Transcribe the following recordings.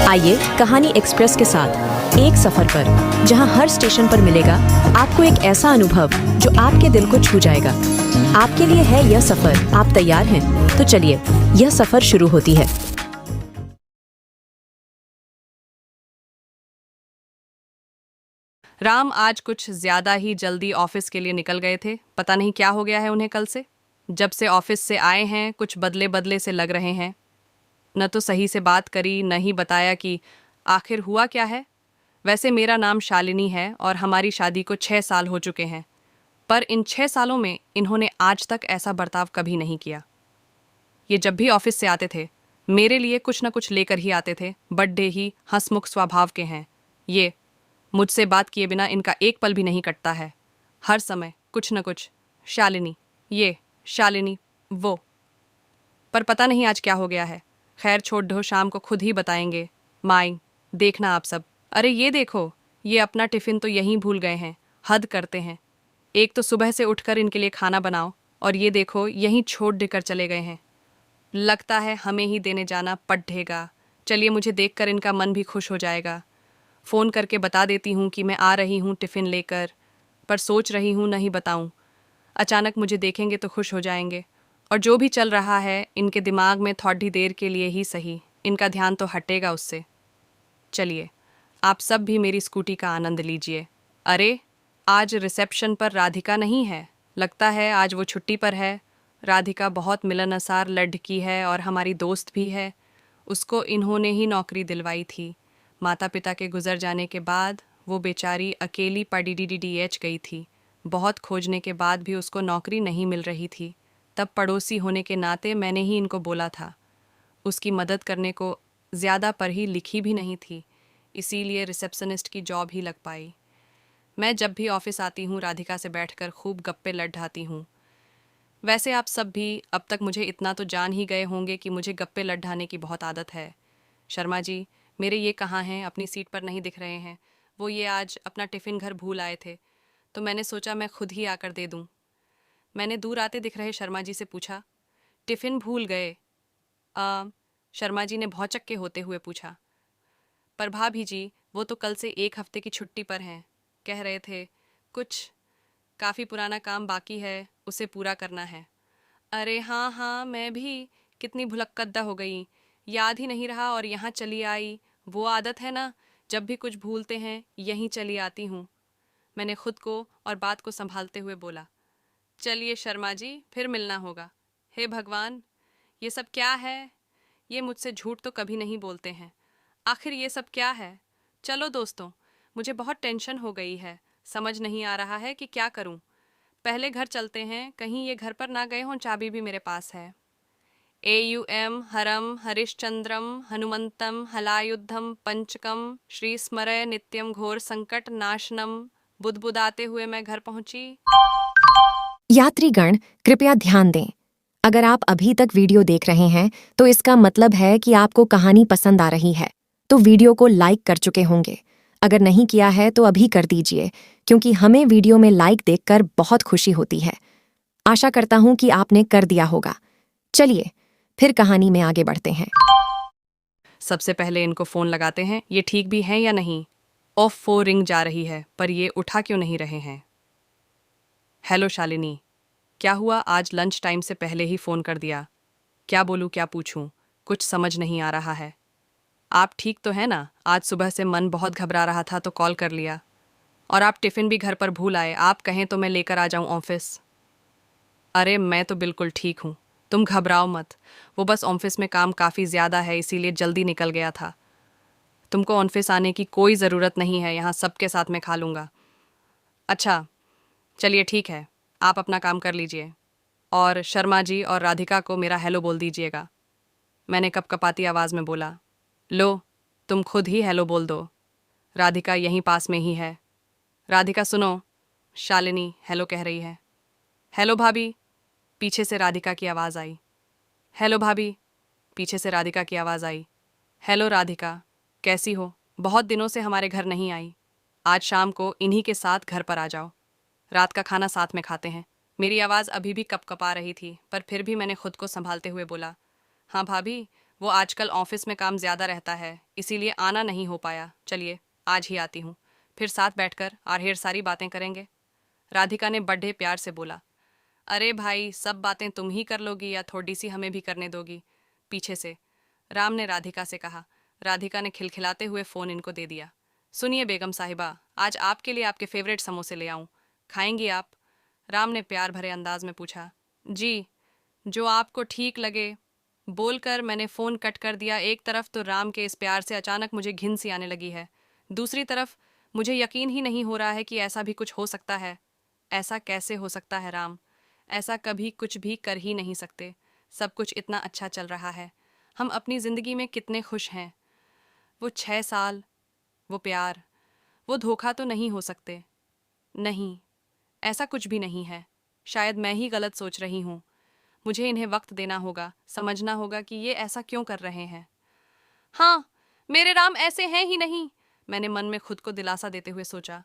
आइए कहानी एक्सप्रेस के साथ एक सफर पर, जहां हर स्टेशन पर मिलेगा आपको एक ऐसा अनुभव जो आपके दिल को छू जाएगा। आपके लिए है यह सफर, आप तैयार हैं? तो चलिए, यह सफर शुरू होती है। राम आज कुछ ज्यादा ही जल्दी ऑफिस के लिए निकल गए थे। पता नहीं क्या हो गया है उन्हें कल से। जब से ऑफिस से आए हैं कुछ बदले बदले से लग रहे हैं। न तो सही से बात करी, न ही बताया कि आखिर हुआ क्या है। वैसे मेरा नाम शालिनी है और हमारी शादी को 6 साल हो चुके हैं, पर इन 6 सालों में इन्होंने आज तक ऐसा बर्ताव कभी नहीं किया। ये जब भी ऑफिस से आते थे मेरे लिए कुछ न कुछ लेकर ही आते थे। बड्डे ही हंसमुख स्वभाव के हैं ये। मुझसे बात किए बिना इनका एक पल भी नहीं कटता है। हर समय कुछ न कुछ, शालिनी ये, शालिनी वो। पर पता नहीं आज क्या हो गया है। खैर छोड़ दो, शाम को खुद ही बताएंगे। माई, देखना आप सब। अरे ये देखो, ये अपना टिफिन तो यहीं भूल गए हैं। हद करते हैं। एक तो सुबह से उठकर इनके लिए खाना बनाओ और ये देखो यहीं छोड़ देकर चले गए हैं। लगता है हमें ही देने जाना पड़ेगा। चलिए, मुझे देखकर इनका मन भी खुश हो जाएगा। फ़ोन करके बता देती हूँ कि मैं आ रही हूँ टिफ़िन लेकर, पर सोच रही हूँ नहीं बताऊँ। अचानक मुझे देखेंगे तो खुश हो जाएंगे। और जो भी चल रहा है इनके दिमाग में थोड़ी देर के लिए ही सही, इनका ध्यान तो हटेगा उससे। चलिए, आप सब भी मेरी स्कूटी का आनंद लीजिए। अरे, आज रिसेप्शन पर राधिका नहीं है। लगता है आज वो छुट्टी पर है। राधिका बहुत मिलनसार लड़की है और हमारी दोस्त भी है। उसको इन्होंने ही नौकरी दिलवाई थी। माता पिता के गुजर जाने के बाद वो बेचारी अकेली पीडीडीडीएच गई थी। बहुत खोजने के बाद भी उसको नौकरी नहीं मिल रही थी। तब पड़ोसी होने के नाते मैंने ही इनको बोला था। उसकी मदद करने को ज़्यादा पर ही लिखी भी नहीं थी, इसीलिए रिसेप्शनिस्ट की जॉब ही लग पाई। मैं जब भी ऑफिस आती हूँ राधिका से बैठकर खूब गप्पे लड़ाती हूँ। वैसे आप सब भी अब तक मुझे इतना तो जान ही गए होंगे कि मुझे गप्पे लड़ाने की बहुत आदत है। शर्मा जी, मेरे ये कहाँ हैं? अपनी सीट पर नहीं दिख रहे हैं। वो ये आज अपना टिफ़िन घर भूल आए थे, तो मैंने सोचा मैं खुद ही आकर दे दूँ। मैंने दूर आते दिख रहे शर्मा जी से पूछा, टिफ़िन भूल गए? आ, शर्मा जी ने भौचक्के होते हुए पूछा। पर भाभी जी, वो तो कल से 1 हफ्ते की छुट्टी पर हैं। कह रहे थे कुछ काफ़ी पुराना काम बाकी है, उसे पूरा करना है। अरे हाँ हाँ, मैं भी कितनी भुलक्कद्दा हो गई, याद ही नहीं रहा और यहाँ चली आई। वो आदत है ना, जब भी कुछ भूलते हैं यहीं चली आती हूँ। मैंने खुद को और बात को संभालते हुए बोला। चलिए शर्मा जी, फिर मिलना होगा। हे भगवान, ये सब क्या है? ये मुझसे झूठ तो कभी नहीं बोलते हैं। आखिर ये सब क्या है? चलो दोस्तों, मुझे बहुत टेंशन हो गई है। समझ नहीं आ रहा है कि क्या करूं। पहले घर चलते हैं, कहीं ये घर पर ना गए हों। चाबी भी मेरे पास है। एयुएम हरम हरिश्चंद्रम हनुमंतम हलायुद्धम पंचकम श्री स्मरय नित्यम घोर संकट नाशनम। बुदबुदाते हुए मैं घर पहुंची। यात्रीगण कृपया ध्यान दें। अगर आप अभी तक वीडियो देख रहे हैं तो इसका मतलब है कि आपको कहानी पसंद आ रही है। तो वीडियो को लाइक कर चुके होंगे। अगर नहीं किया है तो अभी कर दीजिए, क्योंकि हमें वीडियो में लाइक देखकर बहुत खुशी होती है। आशा करता हूं कि आपने कर दिया होगा। चलिए, फिर कहानी में आगे बढ़ते हैं। सबसे पहले इनको फ़ोन लगाते हैं, ये ठीक भी हैं या नहीं। ऑफ वो रिंग जा रही है, पर ये उठा क्यों नहीं रहे हैं। हेलो शालिनी, क्या हुआ? आज लंच टाइम से पहले ही फ़ोन कर दिया। क्या बोलूँ, क्या पूछूं? कुछ समझ नहीं आ रहा है। आप ठीक तो है ना? आज सुबह से मन बहुत घबरा रहा था तो कॉल कर लिया। और आप टिफ़िन भी घर पर भूल आए। आप कहें तो मैं लेकर आ जाऊं ऑफिस। अरे मैं तो बिल्कुल ठीक हूँ, तुम घबराओ मत। वो बस ऑफिस में काम काफ़ी ज़्यादा है, इसीलिए जल्दी निकल गया था। तुमको ऑफिस आने की कोई ज़रूरत नहीं है, यहाँ सबके साथ में खा लूँगा। अच्छा, चलिए ठीक है, आप अपना काम कर लीजिए। और शर्मा जी और राधिका को मेरा हेलो बोल दीजिएगा। मैंने कपकपाती आवाज़ में बोला। लो, तुम खुद ही हेलो बोल दो। राधिका यहीं पास में ही है। राधिका सुनो, शालिनी हेलो कह रही है। हेलो भाभी, पीछे से राधिका की आवाज़ आई। हेलो भाभी, पीछे से राधिका की आवाज़ आई। हेलो राधिका, कैसी हो? बहुत दिनों से हमारे घर नहीं आई। आज शाम को इन्हीं के साथ घर पर आ जाओ। रात का खाना साथ में खाते हैं। मेरी आवाज़ अभी भी कपकपा रही थी, पर फिर भी मैंने खुद को संभालते हुए बोला। हाँ भाभी, वो आजकल ऑफिस में काम ज़्यादा रहता है, इसीलिए आना नहीं हो पाया। चलिए, आज ही आती हूँ, फिर साथ बैठकर और ढेर सारी बातें करेंगे। राधिका ने बड़े प्यार से बोला। अरे भाई, सब बातें तुम ही कर लोगी या थोड़ी सी हमें भी करने दोगी? पीछे से राम ने राधिका से कहा। राधिका ने खिलखिलाते हुए फ़ोन इनको दे दिया। सुनिए बेगम साहिबा, आज आपके लिए आपके फेवरेट समोसे ले आऊं, खाएंगी आप? राम ने प्यार भरे अंदाज में पूछा। जी, जो आपको ठीक लगे, बोलकर मैंने फ़ोन कट कर दिया। एक तरफ तो राम के इस प्यार से अचानक मुझे घिन सी आने लगी है, दूसरी तरफ मुझे यकीन ही नहीं हो रहा है कि ऐसा भी कुछ हो सकता है। ऐसा कैसे हो सकता है राम? ऐसा कभी कुछ भी कर ही नहीं सकते। सब कुछ इतना अच्छा चल रहा है, हम अपनी ज़िंदगी में कितने खुश हैं। वो 6 साल, वो प्यार, वो धोखा तो नहीं हो सकते। नहीं, ऐसा कुछ भी नहीं है। शायद मैं ही गलत सोच रही हूँ। मुझे इन्हें वक्त देना होगा, समझना होगा कि ये ऐसा क्यों कर रहे हैं। हाँ, मेरे राम ऐसे हैं ही नहीं, मैंने मन में खुद को दिलासा देते हुए सोचा।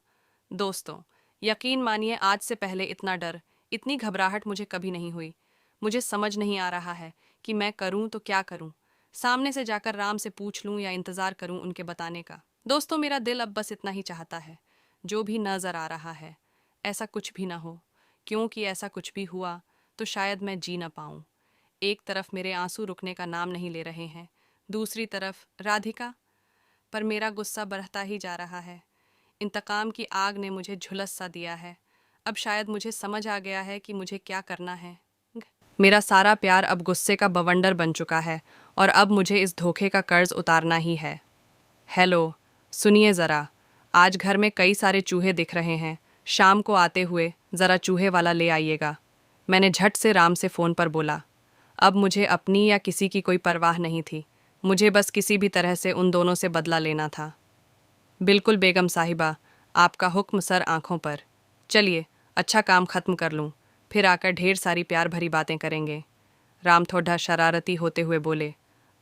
दोस्तों, यकीन मानिए, आज से पहले इतना डर, इतनी घबराहट मुझे कभी नहीं हुई। मुझे समझ नहीं आ रहा है कि मैं करूं तो क्या करूं। सामने से जाकर राम से पूछ लूं या इंतज़ार करूं उनके बताने का। दोस्तों, मेरा दिल अब बस इतना ही चाहता है, जो भी नज़र आ रहा है ऐसा कुछ भी ना हो, क्योंकि ऐसा कुछ भी हुआ तो शायद मैं जी ना पाऊं। एक तरफ मेरे आंसू रुकने का नाम नहीं ले रहे हैं, दूसरी तरफ राधिका। पर मेरा गुस्सा बढ़ता ही जा रहा है। इंतकाम की आग ने मुझे झुलस सा दिया है। अब शायद मुझे समझ आ गया है कि मुझे क्या करना है। मेरा सारा प्यार अब गुस्से का बवंडर बन चुका है और अब मुझे इस धोखे का कर्ज उतारना ही है। हेलो, सुनिए ज़रा, आज घर में कई सारे चूहे दिख रहे हैं। शाम को आते हुए ज़रा चूहे वाला ले आइएगा। मैंने झट से राम से फ़ोन पर बोला। अब मुझे अपनी या किसी की कोई परवाह नहीं थी। मुझे बस किसी भी तरह से उन दोनों से बदला लेना था। बिल्कुल बेगम साहिबा, आपका हुक्म सर आंखों पर। चलिए, अच्छा काम ख़त्म कर लूँ, फिर आकर ढेर सारी प्यार भरी बातें करेंगे। राम थोड़ा शरारती होते हुए बोले।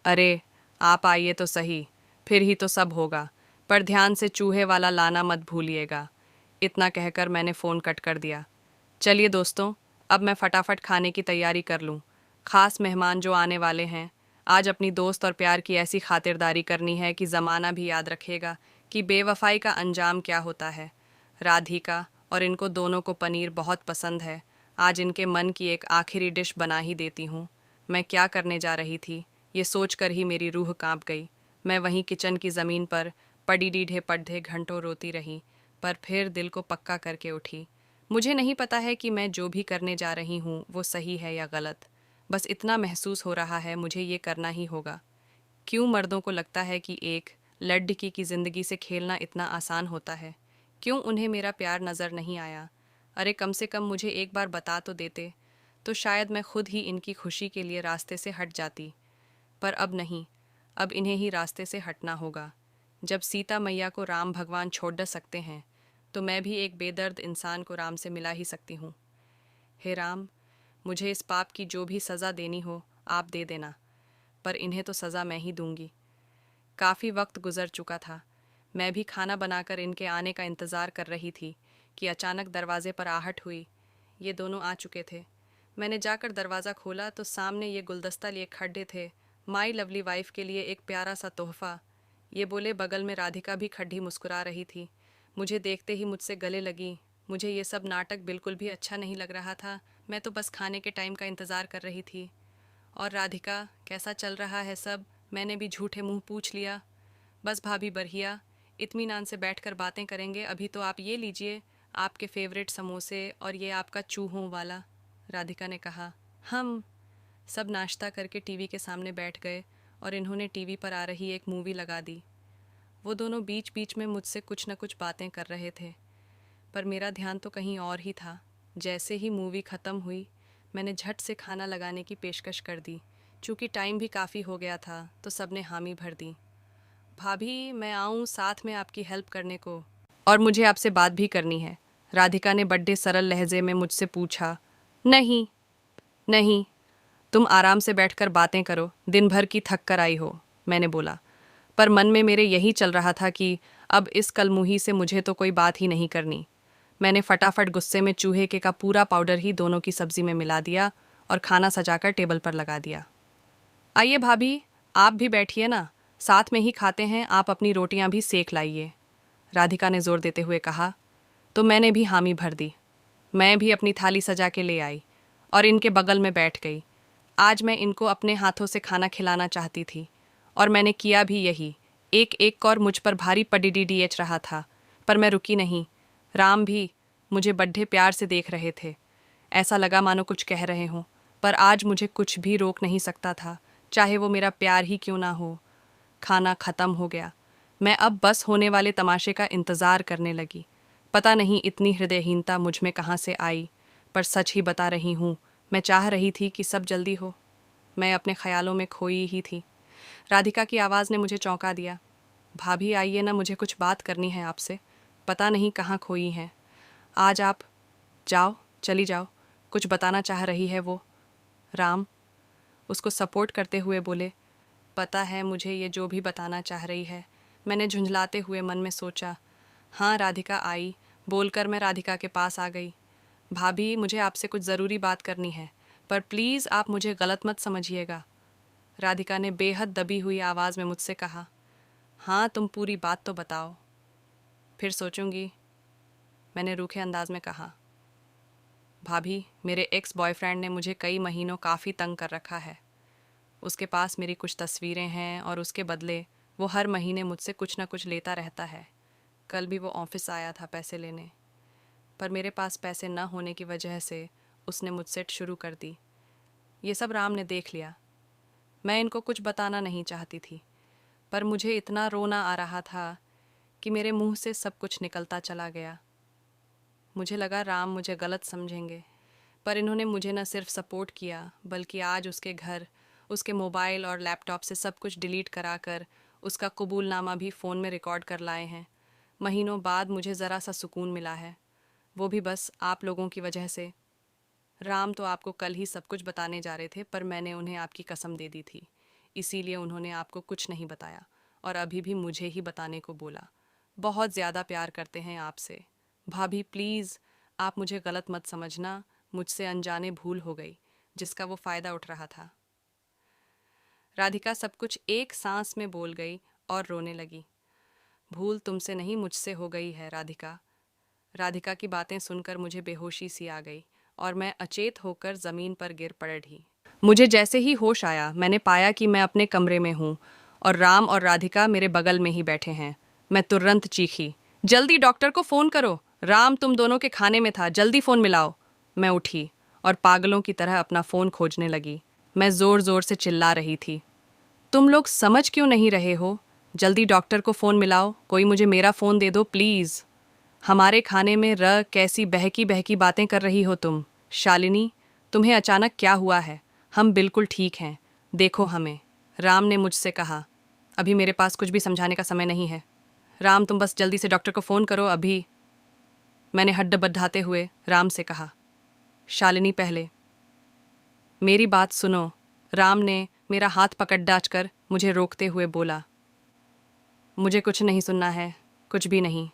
अरे, आप आइए तो सही, फिर ही तो सब होगा, पर ध्यान से चूहे वाला लाना मत भूलिएगा। इतना कहकर मैंने फ़ोन कट कर दिया। चलिए दोस्तों, अब मैं फटाफट खाने की तैयारी कर लूँ। ख़ास मेहमान जो आने वाले हैं, आज अपनी दोस्त और प्यार की ऐसी खातिरदारी करनी है कि ज़माना भी याद रखेगा कि बेवफाई का अंजाम क्या होता है। राधिका और इनको दोनों को पनीर बहुत पसंद है। आज इनके मन की एक आखिरी डिश बना ही देती हूँ। मैं क्या करने जा रही थी, ये सोचकर ही मेरी रूह कांप गई। मैं वहीं किचन की ज़मीन पर पड़ी डीढ़े पड्ढे घंटों रोती रही, पर फिर दिल को पक्का करके उठी। मुझे नहीं पता है कि मैं जो भी करने जा रही हूँ वो सही है या गलत। बस इतना महसूस हो रहा है, मुझे ये करना ही होगा। क्यों मर्दों को लगता है कि एक लड़की की ज़िंदगी से खेलना इतना आसान होता है? क्यों उन्हें मेरा प्यार नज़र नहीं आया? अरे, कम से कम मुझे एक बार बता तो देते, तो शायद मैं खुद ही इनकी खुशी के लिए रास्ते से हट जाती। पर अब नहीं, अब इन्हें ही रास्ते से हटना होगा। जब सीता मैया को राम भगवान छोड़ न सकते हैं, तो मैं भी एक बेदर्द इंसान को राम से मिला ही सकती हूँ। हे राम, मुझे इस पाप की जो भी सज़ा देनी हो आप दे देना, पर इन्हें तो सज़ा मैं ही दूंगी। काफ़ी वक्त गुजर चुका था। मैं भी खाना बनाकर इनके आने का इंतज़ार कर रही थी कि अचानक दरवाजे पर आहट हुई। ये दोनों आ चुके थे। मैंने जाकर दरवाज़ा खोला तो सामने ये गुलदस्ता लिए खड़े थे। माई लवली वाइफ के लिए एक प्यारा सा तोहफ़ा, ये बोले। बगल में राधिका भी खड़ी मुस्कुरा रही थी। मुझे देखते ही मुझसे गले लगी। मुझे ये सब नाटक बिल्कुल भी अच्छा नहीं लग रहा था। मैं तो बस खाने के टाइम का इंतज़ार कर रही थी। और राधिका, कैसा चल रहा है सब? मैंने भी झूठे मुंह पूछ लिया। बस भाभी बढ़िया, इत्मीनान से बैठकर बातें करेंगे। अभी तो आप ये लीजिए, आपके फेवरेट समोसे, और ये आपका चूहों वाला, राधिका ने कहा। हम सब नाश्ता करके टीवी के सामने बैठ गए और इन्होंने टीवी पर आ रही एक मूवी लगा दी। वो दोनों बीच बीच में मुझसे कुछ न कुछ बातें कर रहे थे, पर मेरा ध्यान तो कहीं और ही था। जैसे ही मूवी ख़त्म हुई, मैंने झट से खाना लगाने की पेशकश कर दी। चूँकि टाइम भी काफ़ी हो गया था, तो सबने हामी भर दी। भाभी, मैं आऊँ साथ में आपकी हेल्प करने को, और मुझे आपसे बात भी करनी है, राधिका ने बड़े सरल लहजे में मुझसे पूछा। नहीं नहीं, तुम आराम से बैठकर बातें करो, दिन भर की थक कर आई हो, मैंने बोला। पर मन में मेरे यही चल रहा था कि अब इस कलमुही से मुझे तो कोई बात ही नहीं करनी। मैंने फटाफट गुस्से में चूहे के का पूरा पाउडर ही दोनों की सब्जी में मिला दिया और खाना सजाकर टेबल पर लगा दिया। आइए भाभी, आप भी बैठिए ना, साथ में ही खाते हैं, आप अपनी रोटियां भी सेक लाइए, राधिका ने जोर देते हुए कहा। तो मैंने भी हामी भर दी। मैं भी अपनी थाली सजा के ले आई और इनके बगल में बैठ गई। आज मैं इनको अपने हाथों से खाना खिलाना चाहती थी और मैंने किया भी यही। एक एक कौर मुझ पर भारी पडीडीएच रहा था, पर मैं रुकी नहीं। राम भी मुझे बड्ढे प्यार से देख रहे थे। ऐसा लगा मानो कुछ कह रहे हों, पर आज मुझे कुछ भी रोक नहीं सकता था, चाहे वो मेरा प्यार ही क्यों ना हो। खाना खत्म हो गया। मैं अब बस होने वाले तमाशे का इंतज़ार करने लगी। पता नहीं इतनी हृदयहीनता मुझ में कहाँ से आई, पर सच ही बता रही हूँ, मैं चाह रही थी कि सब जल्दी हो। मैं अपने ख्यालों में खोई ही थी। राधिका की आवाज़ ने मुझे चौंका दिया। भाभी आइए ना, मुझे कुछ बात करनी है आपसे। पता नहीं कहाँ खोई हैं आज आप। जाओ, चली जाओ, कुछ बताना चाह रही है वो। राम उसको सपोर्ट करते हुए बोले। पता है मुझे ये जो भी बताना चाह रही है, मैंने झुंझलाते हुए मन में सोचा। हाँ, राधिका आई, बोलकर मैं राधिका के पास आ गई। भाभी, मुझे आपसे कुछ ज़रूरी बात करनी है, पर प्लीज़ आप मुझे गलत मत समझिएगा, राधिका ने बेहद दबी हुई आवाज़ में मुझसे कहा। हाँ, तुम पूरी बात तो बताओ। फिर सोचूंगी, मैंने रूखे अंदाज में कहा। भाभी, मेरे एक्स बॉयफ्रेंड ने मुझे कई महीनों काफ़ी तंग कर रखा है। उसके पास मेरी कुछ तस्वीरें हैं और उसके बदले वो हर महीने मुझसे कुछ ना कुछ लेता रहता है। कल भी वो ऑफिस आया था पैसे लेने, पर मेरे पास पैसे न होने की वजह से उसने मुझसे शुरू कर दी। ये सब राम ने देख लिया। मैं इनको कुछ बताना नहीं चाहती थी, पर मुझे इतना रोना आ रहा था कि मेरे मुंह से सब कुछ निकलता चला गया। मुझे लगा राम मुझे गलत समझेंगे, पर इन्होंने मुझे न सिर्फ सपोर्ट किया, बल्कि आज उसके घर, उसके मोबाइल और लैपटॉप से सब कुछ डिलीट कराकर उसका कबूलनामा भी फ़ोन में रिकॉर्ड कर लाए हैं। महीनों बाद मुझे ज़रा सा सुकून मिला है, वो भी बस आप लोगों की वजह से। राम तो आपको कल ही सब कुछ बताने जा रहे थे, पर मैंने उन्हें आपकी कसम दे दी थी, इसीलिए उन्होंने आपको कुछ नहीं बताया और अभी भी मुझे ही बताने को बोला। बहुत ज़्यादा प्यार करते हैं आपसे। भाभी प्लीज़, आप मुझे गलत मत समझना, मुझसे अनजाने भूल हो गई जिसका वो फ़ायदा उठ रहा था। राधिका सब कुछ एक सांस में बोल गई और रोने लगी। भूल तुमसे नहीं, मुझसे हो गई है राधिका। राधिका की बातें सुनकर मुझे बेहोशी सी आ गई और मैं अचेत होकर ज़मीन पर गिर पड़ी। मुझे जैसे ही होश आया, मैंने पाया कि मैं अपने कमरे में हूँ और राम और राधिका मेरे बगल में ही बैठे हैं। मैं तुरंत चीखी, जल्दी डॉक्टर को फ़ोन करो, राम तुम दोनों के खाने में था, जल्दी फ़ोन मिलाओ। मैं उठी और पागलों की तरह अपना फ़ोन खोजने लगी। मैं ज़ोर ज़ोर से चिल्ला रही थी, तुम लोग समझ क्यों नहीं रहे हो? जल्दी डॉक्टर को फ़ोन मिलाओ, कोई मुझे मेरा फ़ोन दे दो प्लीज़। हमारे खाने में कैसी बहकी बहकी बातें कर रही हो तुम? शालिनी, तुम्हें अचानक क्या हुआ है? हम बिल्कुल ठीक हैं, देखो हमें, राम ने मुझसे कहा। अभी मेरे पास कुछ भी समझाने का समय नहीं है। राम, तुम बस जल्दी से डॉक्टर को फ़ोन करो अभी, मैंने हड्ड बद्धाते हुए राम से कहा। शालिनी पहले मेरी बात सुनो, राम ने मेरा हाथ पकड़ डांचकर मुझे रोकते हुए बोला। मुझे कुछ नहीं सुनना है, कुछ भी नहीं,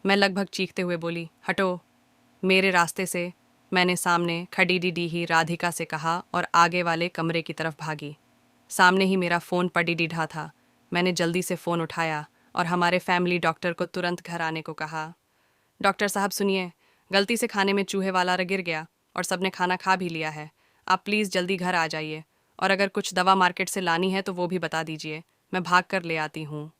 मैं लगभग चीखते हुए बोली। हटो मेरे रास्ते से, मैंने सामने खड़ी डी ही राधिका से कहा और आगे वाले कमरे की तरफ भागी। सामने ही मेरा फ़ोन पड़ी डीढ़ा था। मैंने जल्दी से फ़ोन उठाया और हमारे फैमिली डॉक्टर को तुरंत घर आने को कहा। डॉक्टर साहब सुनिए, गलती से खाने में चूहे वाला गिर गया और सबने खाना खा भी लिया है। आप प्लीज़ जल्दी घर आ जाइए और अगर कुछ दवा मार्केट से लानी है तो वो भी बता दीजिए, मैं भाग कर ले आती हूँ।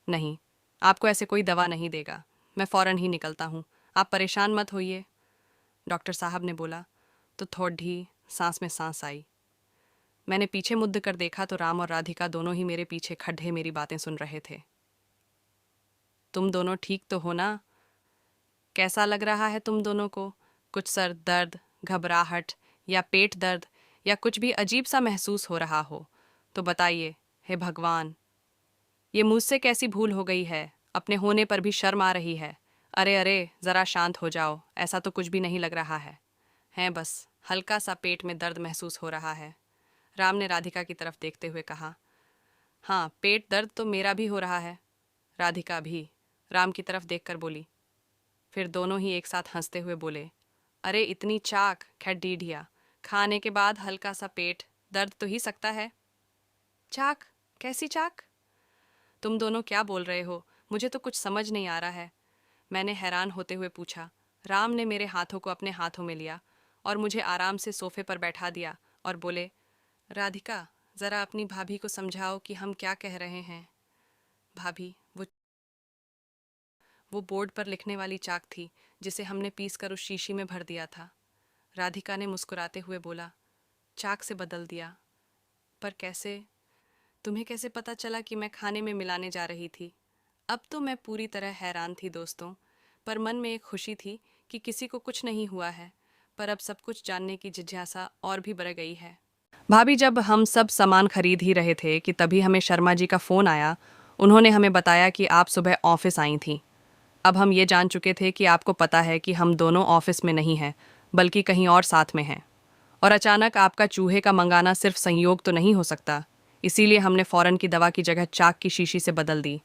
नहीं, आपको ऐसे कोई दवा नहीं देगा, मैं फ़ौरन ही निकलता हूँ, आप परेशान मत होइए, डॉक्टर साहब ने बोला। तो थोड़ी सांस में सांस आई। मैंने पीछे मुड़ कर देखा तो राम और राधिका दोनों ही मेरे पीछे खड़े मेरी बातें सुन रहे थे। तुम दोनों ठीक तो हो ना? कैसा लग रहा है तुम दोनों को? कुछ सर दर्द, घबराहट या पेट दर्द या कुछ भी अजीब सा महसूस हो रहा हो तो बताइए। हे भगवान, ये मुझसे कैसी भूल हो गई है, अपने होने पर भी शर्म आ रही है। अरे अरे, ज़रा शांत हो जाओ, ऐसा तो कुछ भी नहीं लग रहा है बस हल्का सा पेट में दर्द महसूस हो रहा है, राम ने राधिका की तरफ देखते हुए कहा। हाँ, पेट दर्द तो मेरा भी हो रहा है, राधिका भी राम की तरफ देखकर बोली। फिर दोनों ही एक साथ हंसते हुए बोले, अरे इतनी चाक, खैर डीढ़िया, खाने के बाद हल्का सा पेट दर्द तो ही सकता है। चाक, कैसी चाक? तुम दोनों क्या बोल रहे हो? मुझे तो कुछ समझ नहीं आ रहा है, मैंने हैरान होते हुए पूछा। राम ने मेरे हाथों को अपने हाथों में लिया और मुझे आराम से सोफे पर बैठा दिया और बोले, राधिका, जरा अपनी भाभी को समझाओ कि हम क्या कह रहे हैं। भाभी, वो बोर्ड पर लिखने वाली चाक थी जिसे हमने पीस कर उस शीशी में भर दिया था। राधिका ने मुस्कुराते हुए बोला, चाक से बदल दिया। पर कैसे? तुम्हें कैसे पता चला कि मैं खाने में मिलाने जा रही थी? अब तो मैं पूरी तरह हैरान थी दोस्तों, पर मन में एक खुशी थी कि किसी को कुछ नहीं हुआ है। पर अब सब कुछ जानने की जिज्ञासा और भी बढ़ गई है। भाभी, जब हम सब सामान खरीद ही रहे थे कि तभी हमें शर्मा जी का फ़ोन आया। उन्होंने हमें बताया कि आप सुबह ऑफिस आई थीं। अब हम ये जान चुके थे कि आपको पता है कि हम दोनों ऑफिस में नहीं हैं, बल्कि कहीं और साथ में हैं। और अचानक आपका चूहे का मंगाना सिर्फ संयोग तो नहीं हो सकता। इसीलिए हमने फ़ौरन की दवा की जगह चाक की शीशी से बदल दी।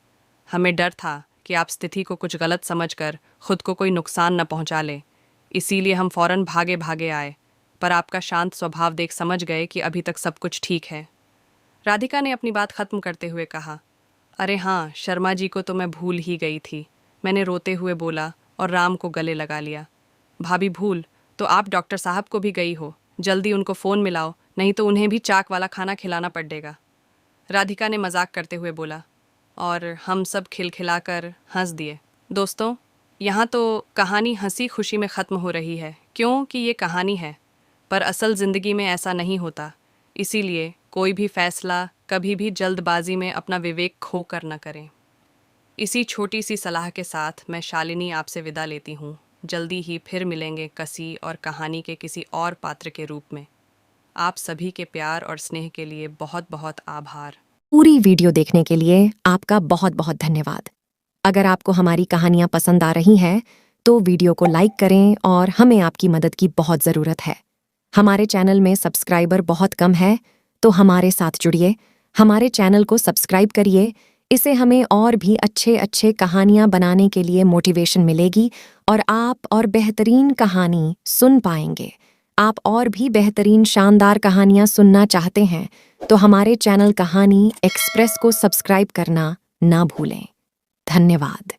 हमें डर था कि आप स्थिति को कुछ गलत समझकर खुद को कोई नुकसान न पहुंचा लें। इसीलिए हम फ़ौरन भागे भागे आए, पर आपका शांत स्वभाव देख समझ गए कि अभी तक सब कुछ ठीक है। राधिका ने अपनी बात खत्म करते हुए कहा, अरे हाँ, शर्मा जी को तो मैं भूल ही गई थी, मैंने रोते हुए बोला और राम को गले लगा लिया। भाभी, भूल तो आप डॉक्टर साहब को भी गई हो, जल्दी उनको फ़ोन मिलाओ, नहीं तो उन्हें भी चाक वाला खाना खिलाना पड़ेगा। राधिका ने मजाक करते हुए बोला और हम सब खिलखिलाकर हंस दिए। दोस्तों, यहाँ तो कहानी हंसी खुशी में ख़त्म हो रही है, क्योंकि ये कहानी है, पर असल ज़िंदगी में ऐसा नहीं होता। इसीलिए कोई भी फैसला कभी भी जल्दबाजी में अपना विवेक खो कर न करें। इसी छोटी सी सलाह के साथ मैं शालिनी आपसे विदा लेती हूँ। जल्दी ही फिर मिलेंगे कसी और कहानी के किसी और पात्र के रूप में। आप सभी के प्यार और स्नेह के लिए बहुत बहुत आभार। पूरी वीडियो देखने के लिए आपका बहुत बहुत धन्यवाद। अगर आपको हमारी कहानियाँ पसंद आ रही हैं तो वीडियो को लाइक करें और हमें आपकी मदद की बहुत ज़रूरत है। हमारे चैनल में सब्सक्राइबर बहुत कम है, तो हमारे साथ जुड़िए, हमारे चैनल को सब्सक्राइब करिए। इससे हमें और भी अच्छे अच्छे कहानियाँ बनाने के लिए मोटिवेशन मिलेगी और आप और बेहतरीन कहानी सुन पाएंगे। आप और भी बेहतरीन शानदार कहानियाँ सुनना चाहते हैं तो हमारे चैनल कहानी एक्सप्रेस को सब्सक्राइब करना ना भूलें। धन्यवाद।